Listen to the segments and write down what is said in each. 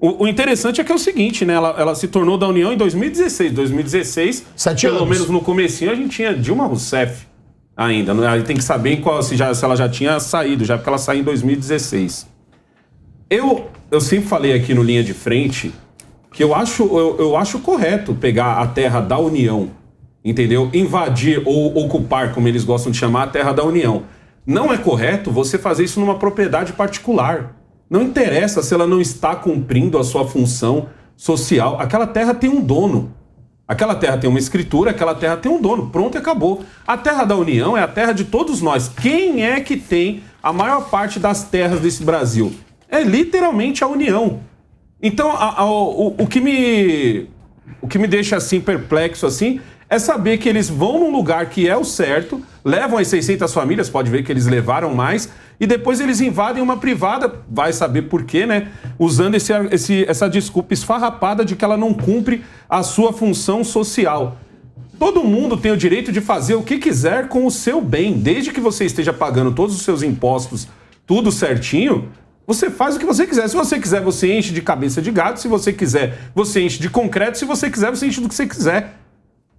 O interessante é que é o seguinte, né? Ela se tornou da União em 2016. 2016, 7 pelo anos. menos no comecinho, a gente tinha Dilma Rousseff ainda. Aí tem que saber se ela já tinha saído, já porque ela saiu em 2016. Eu sempre falei aqui no Linha de Frente que eu acho correto pegar a terra da União, entendeu? Invadir ou ocupar, como eles gostam de chamar, a terra da União. Não é correto você fazer isso numa propriedade particular. Não interessa se ela não está cumprindo a sua função social. Aquela terra tem um dono. Aquela terra tem uma escritura, aquela terra tem um dono. Pronto e acabou. A terra da União é a terra de todos nós. Quem é que tem a maior parte das terras desse Brasil? É literalmente a União. Então, o que me deixa assim perplexo assim é saber que eles vão num lugar que é o certo, levam as 600 famílias, pode ver que eles levaram mais, e depois eles invadem uma privada, vai saber por quê, né? Usando essa desculpa esfarrapada de que ela não cumpre a sua função social. Todo mundo tem o direito de fazer o que quiser com o seu bem, desde que você esteja pagando todos os seus impostos, tudo certinho. Você faz o que você quiser. Se você quiser, você enche de cabeça de gato. Se você quiser, você enche de concreto. Se você quiser, você enche do que você quiser.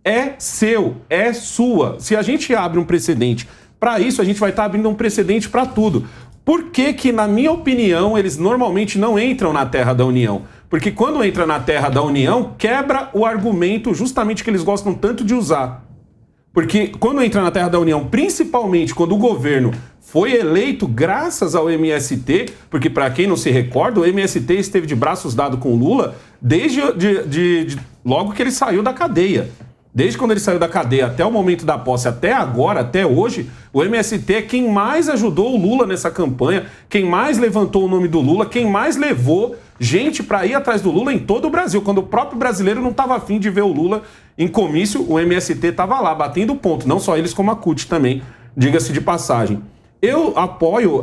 É seu, é sua. Se a gente abre um precedente para isso, a gente vai estar abrindo um precedente para tudo. Por que, na minha opinião, eles normalmente não entram na terra da União? Porque quando entra na terra da União, quebra o argumento justamente que eles gostam tanto de usar. Porque quando entra na terra da União, principalmente quando o governo foi eleito graças ao MST, porque para quem não se recorda, o MST esteve de braços dados com o Lula desde logo que ele saiu da cadeia. Desde quando ele saiu da cadeia até o momento da posse, até agora, até hoje, o MST é quem mais ajudou o Lula nessa campanha, quem mais levantou o nome do Lula, quem mais levou gente para ir atrás do Lula em todo o Brasil. Quando o próprio brasileiro não estava afim de ver o Lula em comício, o MST estava lá, batendo ponto. Não só eles, como a CUT também, diga-se de passagem. Eu apoio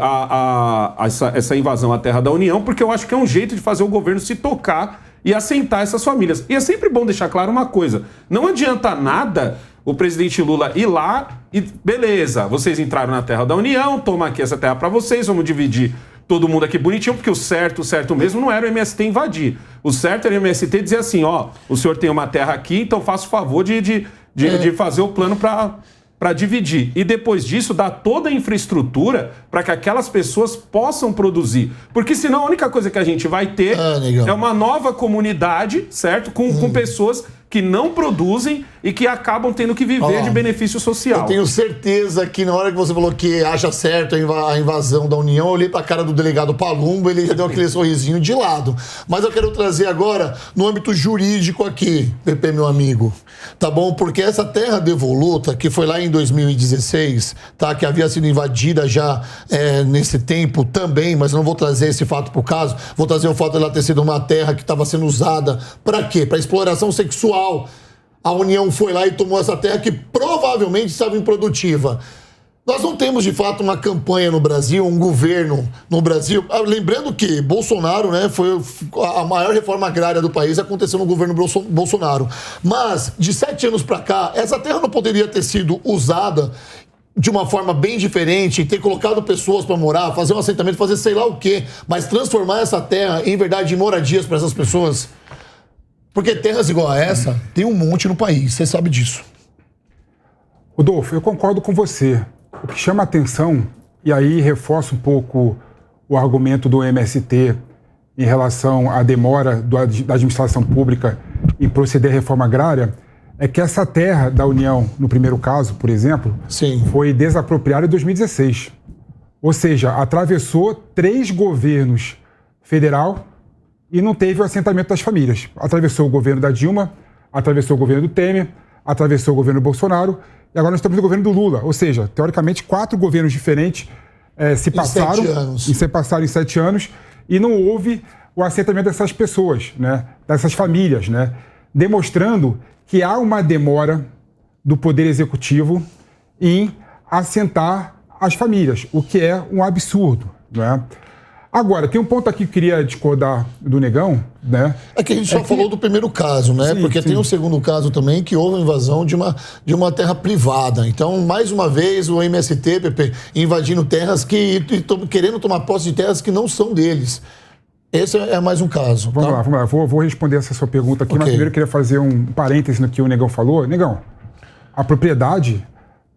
essa invasão à terra da União, porque eu acho que é um jeito de fazer o governo se tocar e assentar essas famílias. E é sempre bom deixar claro uma coisa: não adianta nada o presidente Lula ir lá e, beleza, vocês entraram na terra da União, toma aqui essa terra para vocês, vamos dividir todo mundo aqui bonitinho, porque o certo mesmo não era o MST invadir. O certo era o MST dizer assim, ó, o senhor tem uma terra aqui, então faça o favor de fazer o plano para dividir. E depois disso, dar toda a infraestrutura para que aquelas pessoas possam produzir. Porque senão a única coisa que a gente vai ter é uma nova comunidade, certo? Com pessoas que não produzem e que acabam tendo que viver de benefício social. Eu tenho certeza que na hora que você falou que acha certo a invasão da União, eu olhei pra cara do delegado Palumbo, ele já deu aquele sorrisinho de lado. Mas eu quero trazer agora no âmbito jurídico aqui, Pepe, meu amigo, tá bom? Porque essa terra devoluta, que foi lá em 2016, tá? Que havia sido invadida já nesse tempo também, mas eu não vou trazer esse fato pro caso, vou trazer o fato dela ter sido uma terra que estava sendo usada pra quê? Pra exploração sexual. A União foi lá e tomou essa terra que provavelmente estava improdutiva. Nós não temos, de fato, uma campanha no Brasil, um governo no Brasil. Lembrando que Bolsonaro, né, foi a maior reforma agrária do país, aconteceu no governo Bolsonaro. Mas, de 7 anos para cá, essa terra não poderia ter sido usada de uma forma bem diferente, ter colocado pessoas para morar, fazer um assentamento, fazer sei lá o quê, mas transformar essa terra, em verdade, em moradias para essas pessoas? Porque terras igual a essa, tem um monte no país, você sabe disso. Rodolfo, eu concordo com você. O que chama a atenção, e aí reforça um pouco o argumento do MST em relação à demora da administração pública em proceder à reforma agrária, é que essa terra da União, no primeiro caso, por exemplo, foi desapropriada em 2016. Ou seja, atravessou 3 governos federal e não teve o assentamento das famílias. Atravessou o governo da Dilma, atravessou o governo do Temer, atravessou o governo do Bolsonaro, e agora nós estamos no governo do Lula. Ou seja, teoricamente, 4 governos diferentes se passaram em 7 anos, e não houve o assentamento dessas pessoas, né, dessas famílias, né, demonstrando que há uma demora do Poder Executivo em assentar as famílias, o que é um absurdo, né? Agora, tem um ponto aqui que eu queria discordar do Negão, né? É que a gente só falou do primeiro caso, né? Sim, porque tem um segundo caso também, que houve a invasão de uma terra privada. Então, mais uma vez, o MST, Pepe, invadindo terras querendo tomar posse de terras que não são deles. Esse é mais um caso. Vamos lá. Vou responder essa sua pergunta aqui, mas primeiro eu queria fazer um parêntese no que o Negão falou. Negão, a propriedade,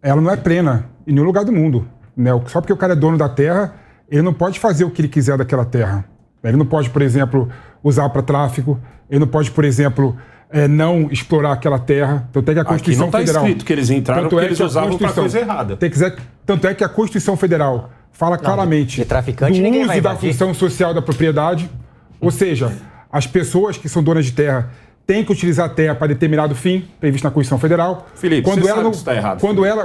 ela não é plena em nenhum lugar do mundo. Né? Só porque o cara é dono da terra, ele não pode fazer o que ele quiser daquela terra. Ele não pode, por exemplo, usar para tráfico. Ele não pode, por exemplo, não explorar aquela terra. Tanto é que a Constituição Aqui não Federal... está escrito que eles entraram porque eles usavam para coisa errada. Tanto é que a Constituição Federal fala claramente do uso da função social da propriedade. Ou seja, as pessoas que são donas de terra têm que utilizar a terra para determinado fim, previsto na Constituição Federal. Felipe, quando você ela sabe não, que está errado.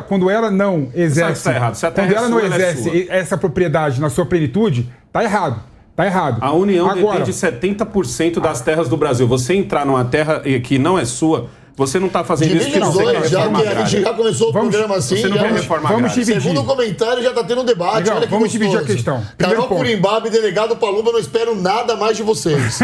Quando ela não exerce, Está errado. Se a terra quando ela não é sua, exerce essa propriedade na sua plenitude, está errado. Está errado. A União detém 70% das terras do Brasil. Você entrar numa terra que não é sua, você não está fazendo isso porque você quer reforma agrária. A gente já começou o programa assim. Você não quer reforma agrária. Segundo o comentário, já está tendo um debate. Legal, olha que vamos gostoso. dividir a questão. Carol Curimbaba e delegado Palumba, eu não espero nada mais de vocês.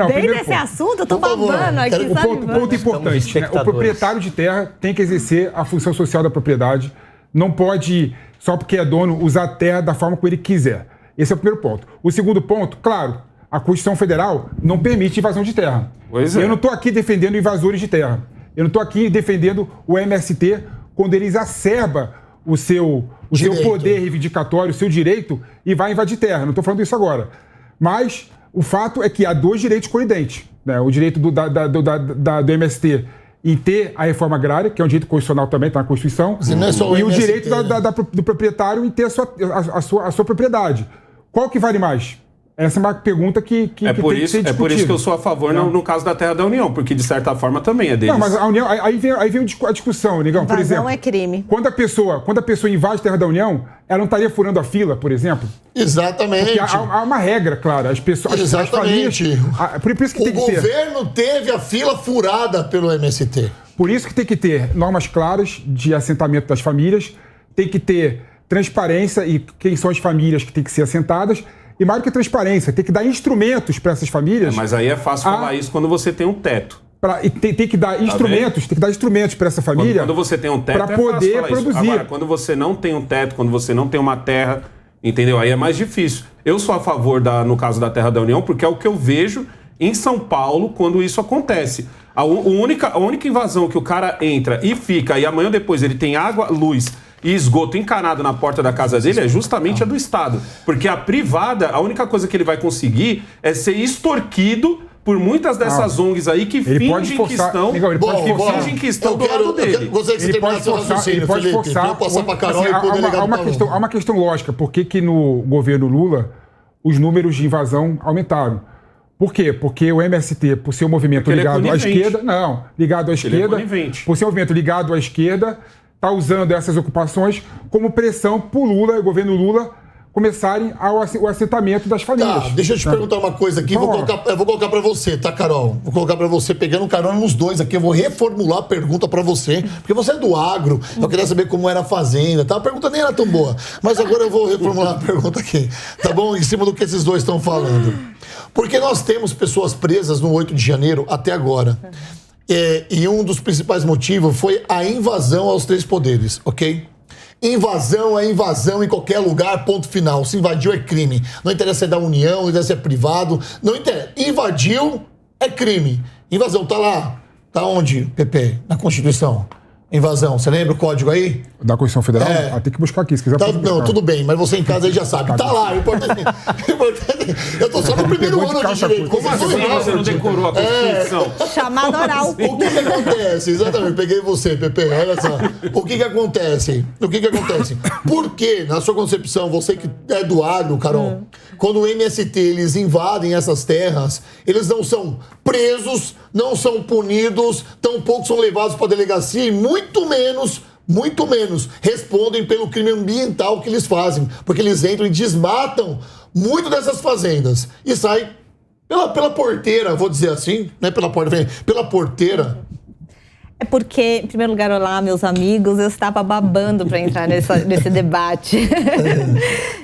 Desde esse assunto, eu tô babando aqui, o ponto importante, né? O proprietário de terra tem que exercer a função social da propriedade. Não pode, só porque é dono, usar a terra da forma como ele quiser. Esse é o primeiro ponto. O segundo ponto, claro, a Constituição Federal não permite invasão de terra. Eu não estou aqui defendendo invasores de terra. Eu não estou aqui defendendo o MST quando ele exacerba o seu poder reivindicatório, o seu direito, e vai invadir terra. Não estou falando isso agora. Mas o fato é que há dois direitos coincidentes. Né? O direito do MST em ter a reforma agrária, que é um direito constitucional também, está na Constituição, e o direito do proprietário em ter a sua propriedade. Qual que vale mais? Essa é uma pergunta que tem que ser discutida. É por isso que eu sou a favor no caso da terra da União, porque de certa forma também é deles. Não, mas a União, aí vem a discussão, Negão. Por exemplo, é crime. Quando a pessoa invade a terra da União, ela não estaria furando a fila, por exemplo? Exatamente. Porque há uma regra, clara. As pessoas, exatamente. As famílias, por isso que tem que ter. O governo teve a fila furada pelo MST. Por isso que tem que ter normas claras de assentamento das famílias, tem que ter transparência e quem são as famílias que têm que ser assentadas. E mais do que transparência, tem que dar instrumentos para essas famílias. Mas aí é fácil falar isso quando você tem um teto. Tem que dar instrumentos para essa família. Quando você tem um teto, para poder produzir. Agora, quando você não tem um teto, quando você não tem uma terra, entendeu? Aí é mais difícil. Eu sou a favor, no caso da Terra da União, porque é o que eu vejo em São Paulo quando isso acontece. A única invasão que o cara entra e fica, e amanhã depois ele tem água, luz e esgoto encanado na porta da casa dele é justamente a do Estado. Porque a privada, a única coisa que ele vai conseguir é ser extorquido por muitas dessas ONGs aí que fingem que estão do lado dele. Ele pode forçar. Há uma questão lógica. Por que no governo Lula os números de invasão aumentaram? Por quê? Porque o MST, por ser um movimento ligado à esquerda... Não, ligado à esquerda... Por ser um movimento ligado à esquerda... está usando essas ocupações como pressão para o Lula e o governo Lula começarem o assentamento das famílias. Tá, deixa eu te perguntar uma coisa aqui, eu vou colocar para você, tá, Carol? Vou colocar para você, pegando carona nos dois aqui, eu vou reformular a pergunta para você, porque você é do agro, eu queria saber como era a fazenda, tá? A pergunta nem era tão boa, mas agora eu vou reformular a pergunta aqui, tá bom? Em cima do que esses dois estão falando. Porque nós temos pessoas presas no 8 de janeiro até agora. E um dos principais motivos foi a invasão aos três poderes, ok? Invasão é invasão em qualquer lugar, ponto final. Se invadiu é crime. Não interessa se é da União, não interessa se é privado, não interessa. Invadiu é crime. Invasão tá lá. Tá onde, Pepe? Na Constituição. Invasão. Você lembra o código aí? Da Constituição Federal? Tem que buscar aqui, se quiser. Não, tudo bem, mas você em casa aí já sabe. Tá lá, o importante. Eu tô só no primeiro ano de direito. Como assim você não decorou a Constituição? Chamado oral. O que acontece? Exatamente, peguei você, Pepe, olha só. O que acontece? Por que, na sua concepção, você que é do agro, Carol, quando o MST, eles invadem essas terras, eles não são presos, não são punidos, tampouco são levados para a delegacia e muito menos respondem pelo crime ambiental que eles fazem, porque eles entram e desmatam muito dessas fazendas e saem pela porteira, vou dizer assim, não é pela porta, pela porteira. É porque, em primeiro lugar, olá, meus amigos, eu estava babando para entrar nesse debate.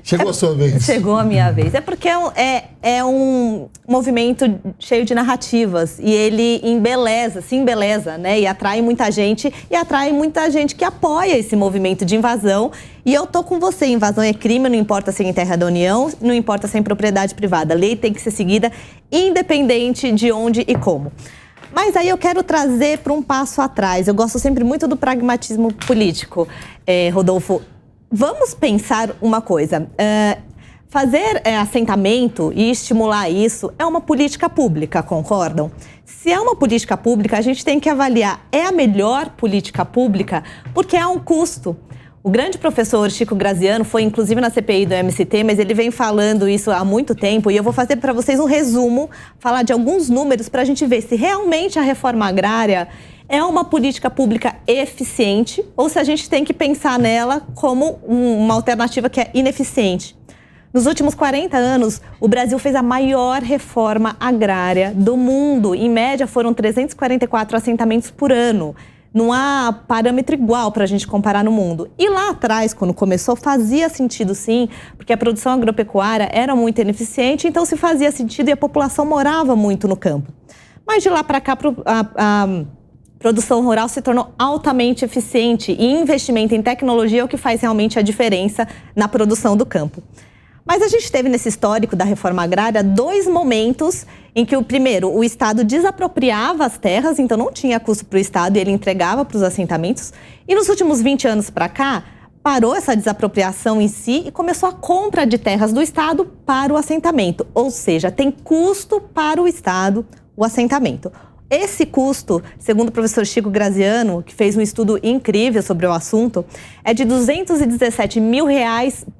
Chegou a sua vez. Chegou a minha vez. É porque é um movimento cheio de narrativas e ele se embeleza, né? E atrai muita gente que apoia esse movimento de invasão. E eu tô com você, invasão é crime, não importa se é em terra da União, não importa se é em propriedade privada. A lei tem que ser seguida independente de onde e como. Mas aí eu quero trazer para um passo atrás. Eu gosto sempre muito do pragmatismo político, Rodolfo. Vamos pensar uma coisa. Fazer assentamento e estimular isso é uma política pública, concordam? Se é uma política pública, a gente tem que avaliar, é a melhor política pública porque há um custo. O grande professor Chico Graziano foi inclusive na CPI do MST, mas ele vem falando isso há muito tempo e eu vou fazer para vocês um resumo, falar de alguns números para a gente ver se realmente a reforma agrária é uma política pública eficiente ou se a gente tem que pensar nela como uma alternativa que é ineficiente. Nos últimos 40 anos, o Brasil fez a maior reforma agrária do mundo. Em média, foram 344 assentamentos por ano. Não há parâmetro igual para a gente comparar no mundo. E lá atrás, quando começou, fazia sentido sim, porque a produção agropecuária era muito ineficiente, então se fazia sentido e a população morava muito no campo. Mas de lá para cá, a produção rural se tornou altamente eficiente e investimento em tecnologia é o que faz realmente a diferença na produção do campo. Mas a gente teve nesse histórico da reforma agrária 2 momentos em que, primeiro, o Estado desapropriava as terras, então não tinha custo para o Estado e ele entregava para os assentamentos. E nos últimos 20 anos para cá, parou essa desapropriação em si e começou a compra de terras do Estado para o assentamento. Ou seja, tem custo para o Estado o assentamento. Esse custo, segundo o professor Chico Graziano, que fez um estudo incrível sobre o assunto, é de R$217 mil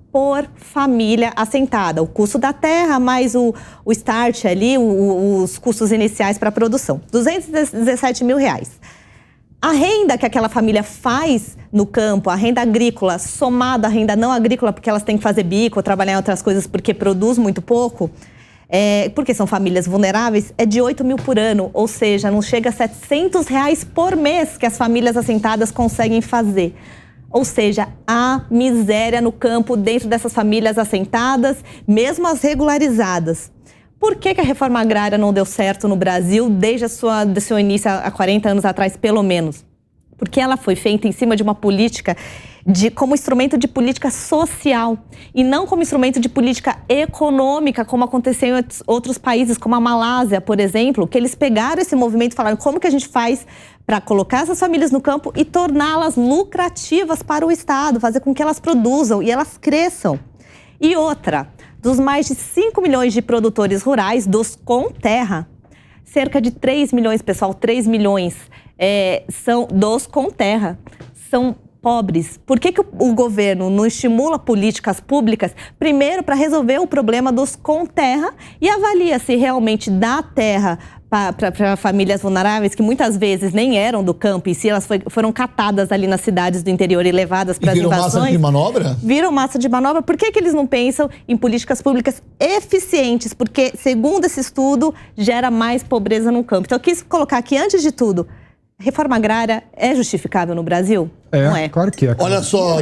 por família assentada. O custo da terra mais o start ali, os custos iniciais para a produção. R$217 mil. A renda que aquela família faz no campo, a renda agrícola, somada à renda não agrícola, porque elas têm que fazer bico ou trabalhar em outras coisas porque produz muito pouco, porque são famílias vulneráveis, é de R$8 mil por ano, ou seja, não chega a R$700 por mês que as famílias assentadas conseguem fazer. Ou seja, há miséria no campo dentro dessas famílias assentadas, mesmo as regularizadas. Por que a reforma agrária não deu certo no Brasil desde do seu início há 40 anos atrás, pelo menos? Porque ela foi feita em cima de uma política como instrumento de política social e não como instrumento de política econômica, como aconteceu em outros países, como a Malásia, por exemplo, que eles pegaram esse movimento e falaram como que a gente faz para colocar essas famílias no campo e torná-las lucrativas para o Estado, fazer com que elas produzam e elas cresçam. E outra, dos mais de 5 milhões de produtores rurais, dos com terra, cerca de 3 milhões, pessoal, 3 milhões são dos com terra, são pobres. Por que o governo não estimula políticas públicas, primeiro para resolver o problema dos com terra e avalia se realmente dá terra para famílias vulneráveis, que muitas vezes nem eram do campo, e se elas foram catadas ali nas cidades do interior e levadas para as invasões. Viram massa de manobra? Viram massa de manobra. Por que eles não pensam em políticas públicas eficientes? Porque, segundo esse estudo, gera mais pobreza no campo. Então, eu quis colocar aqui, antes de tudo, reforma agrária é justificável no Brasil? Não é? Claro que é. Olha só,